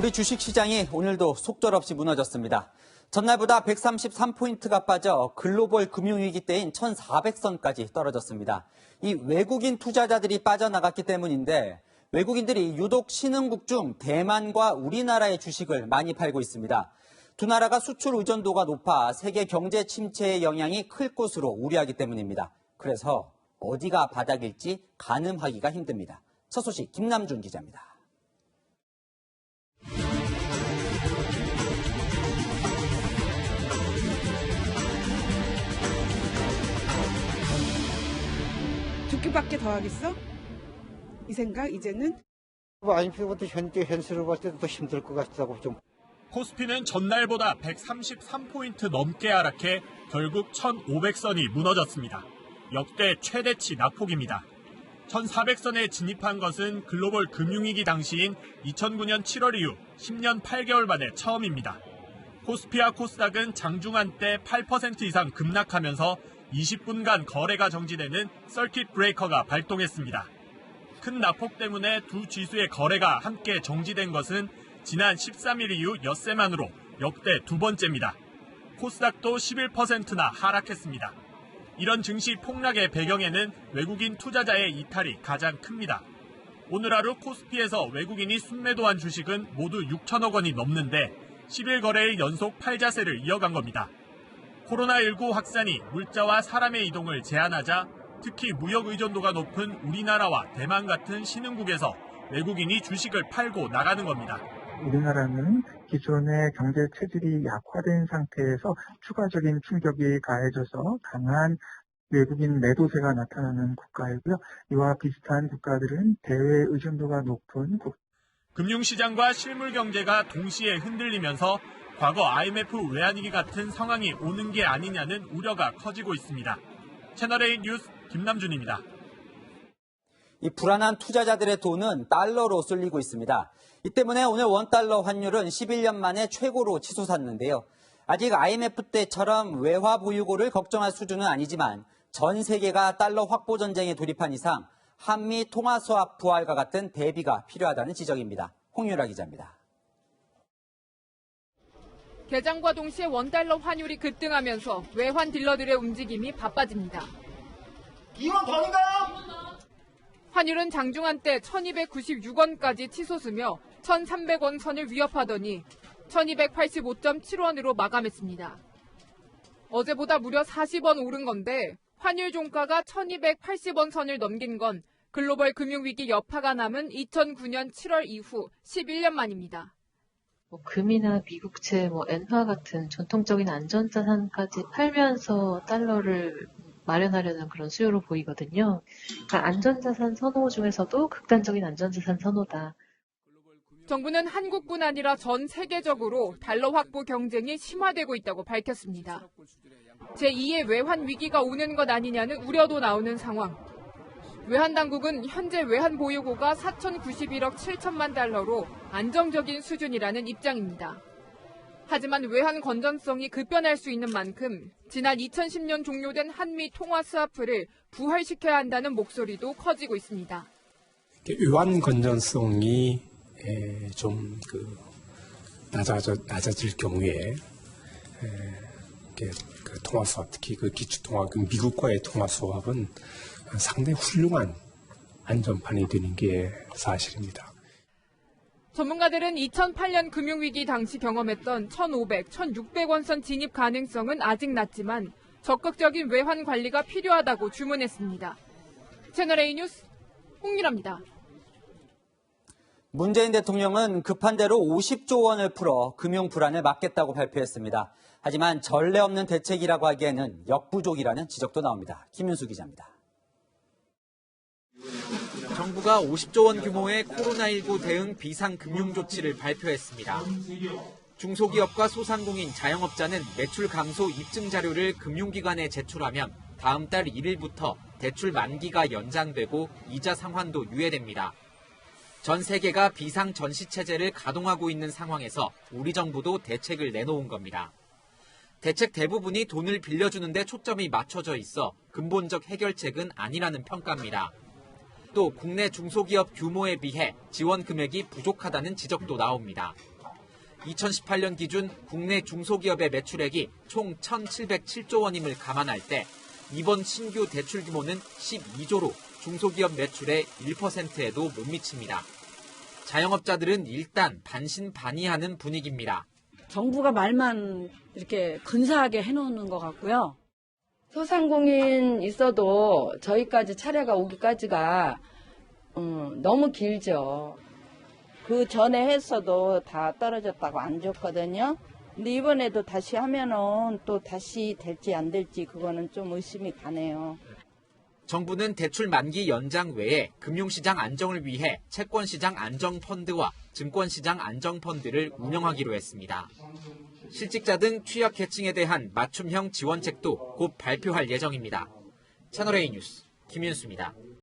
우리 주식시장이 오늘도 속절없이 무너졌습니다. 전날보다 133포인트가 빠져 글로벌 금융위기 때인 1400선까지 떨어졌습니다. 이 외국인 투자자들이 빠져나갔기 때문인데 외국인들이 유독 신흥국 중 대만과 우리나라의 주식을 많이 팔고 있습니다. 두 나라가 수출 의존도가 높아 세계 경제 침체의 영향이 클 것으로 우려하기 때문입니다. 그래서 어디가 바닥일지 가늠하기가 힘듭니다. 첫 소식 김남준 기자입니다. 죽기밖에 더 하겠어? 이 생각 이제는? IMF부터 현실을 볼 때도 더 힘들 것 같다고 좀. 코스피는 전날보다 133포인트 넘게 하락해 결국 1,500선이 무너졌습니다. 역대 최대치 낙폭입니다. 1,400선에 진입한 것은 글로벌 금융위기 당시인 2009년 7월 이후 10년 8개월 만에 처음입니다. 코스피와 코스닥은 장중한 때 8% 이상 급락하면서 20분간 거래가 정지되는 서킷 브레이커가 발동했습니다. 큰 낙폭 때문에 두 지수의 거래가 함께 정지된 것은 지난 13일 이후 엿새 만으로 역대 두 번째입니다. 코스닥도 11%나 하락했습니다. 이런 증시 폭락의 배경에는 외국인 투자자의 이탈이 가장 큽니다. 오늘 하루 코스피에서 외국인이 순매도한 주식은 모두 6천억 원이 넘는데 10일 거래일 연속 8자세를 이어간 겁니다. 코로나19 확산이 물자와 사람의 이동을 제한하자 특히 무역 의존도가 높은 우리나라와 대만 같은 신흥국에서 외국인이 주식을 팔고 나가는 겁니다. 우리나라는 기존의 경제 체질이 약화된 상태에서 추가적인 충격이 가해져서 강한 외국인 매도세가 나타나는 국가이고요. 이와 비슷한 국가들은 대외 의존도가 높은 금융시장과 실물 경제가 동시에 흔들리면서 과거 IMF 외환위기 같은 상황이 오는 게 아니냐는 우려가 커지고 있습니다. 채널A 뉴스 김남준입니다. 이 불안한 투자자들의 돈은 달러로 쏠리고 있습니다. 이 때문에 오늘 원달러 환율은 11년 만에 최고로 치솟았는데요. 아직 IMF 때처럼 외화 보유고를 걱정할 수준은 아니지만 전 세계가 달러 확보 전쟁에 돌입한 이상 한미 통화 수합 부활과 같은 대비가 필요하다는 지적입니다. 홍유라 기자입니다. 개장과 동시에 원달러 환율이 급등하면서 외환 딜러들의 움직임이 바빠집니다. 이원 더인가요? 환율은 장중한 때 1296원까지 치솟으며 1300원 선을 위협하더니 1285.7원으로 마감했습니다. 어제보다 무려 40원 오른 건데 환율 종가가 1280원 선을 넘긴 건 글로벌 금융위기 여파가 남은 2009년 7월 이후 11년 만입니다. 금이나 미국채, 엔화 같은 전통적인 안전자산까지 팔면서 달러를 마련하려는 그런 수요로 보이거든요. 그러니까 안전자산 선호 중에서도 극단적인 안전자산 선호다. 정부는 한국뿐 아니라 전 세계적으로 달러 확보 경쟁이 심화되고 있다고 밝혔습니다. 제2의 외환 위기가 오는 것 아니냐는 우려도 나오는 상황. 외환당국은 현재 외환 보유고가 4,091억 7천만 달러로 안정적인 수준이라는 입장입니다. 하지만 외환 건전성이 급변할 수 있는 만큼 지난 2010년 종료된 한미 통화 스와프를 부활시켜야 한다는 목소리도 커지고 있습니다. 외환 건전성이 좀 낮아질 경우에 통화 수합, 특히 기축 통화, 미국과의 통화 수합은 상당히 훌륭한 안전판이 되는 게 사실입니다. 전문가들은 2008년 금융위기 당시 경험했던 1,500, 1,600원 선 진입 가능성은 아직 낮지만 적극적인 외환 관리가 필요하다고 주문했습니다. 채널A 뉴스 홍유라입니다. 문재인 대통령은 급한 대로 50조 원을 풀어 금융 불안을 막겠다고 발표했습니다. 하지만 전례 없는 대책이라고 하기에는 역부족이라는 지적도 나옵니다. 김윤수 기자입니다. 정부가 50조 원 규모의 코로나19 대응 비상금융조치를 발표했습니다. 중소기업과 소상공인, 자영업자는 매출 감소 입증 자료를 금융기관에 제출하면 다음 달 1일부터 대출 만기가 연장되고 이자 상환도 유예됩니다. 전 세계가 비상 전시 체제를 가동하고 있는 상황에서 우리 정부도 대책을 내놓은 겁니다. 대책 대부분이 돈을 빌려주는 데 초점이 맞춰져 있어 근본적 해결책은 아니라는 평가입니다. 또 국내 중소기업 규모에 비해 지원 금액이 부족하다는 지적도 나옵니다. 2018년 기준 국내 중소기업의 매출액이 총 1,707조 원임을 감안할 때 이번 신규 대출 규모는 12조로 중소기업 매출의 1%에도 못 미칩니다. 자영업자들은 일단 반신반의하는 분위기입니다. 정부가 말만 이렇게 근사하게 해놓는 것 같고요. 소상공인 있어도 저희까지 차례가 오기까지가 너무 길죠. 그 전에 했어도 다 떨어졌다고 안 줬거든요. 근데 이번에도 다시 하면은 또 다시 될지 안 될지 그거는 좀 의심이 가네요. 정부는 대출 만기 연장 외에 금융시장 안정을 위해 채권시장 안정펀드와 증권시장 안정펀드를 운영하기로 했습니다. 실직자 등 취약계층에 대한 맞춤형 지원책도 곧 발표할 예정입니다. 채널A 뉴스 김윤수입니다.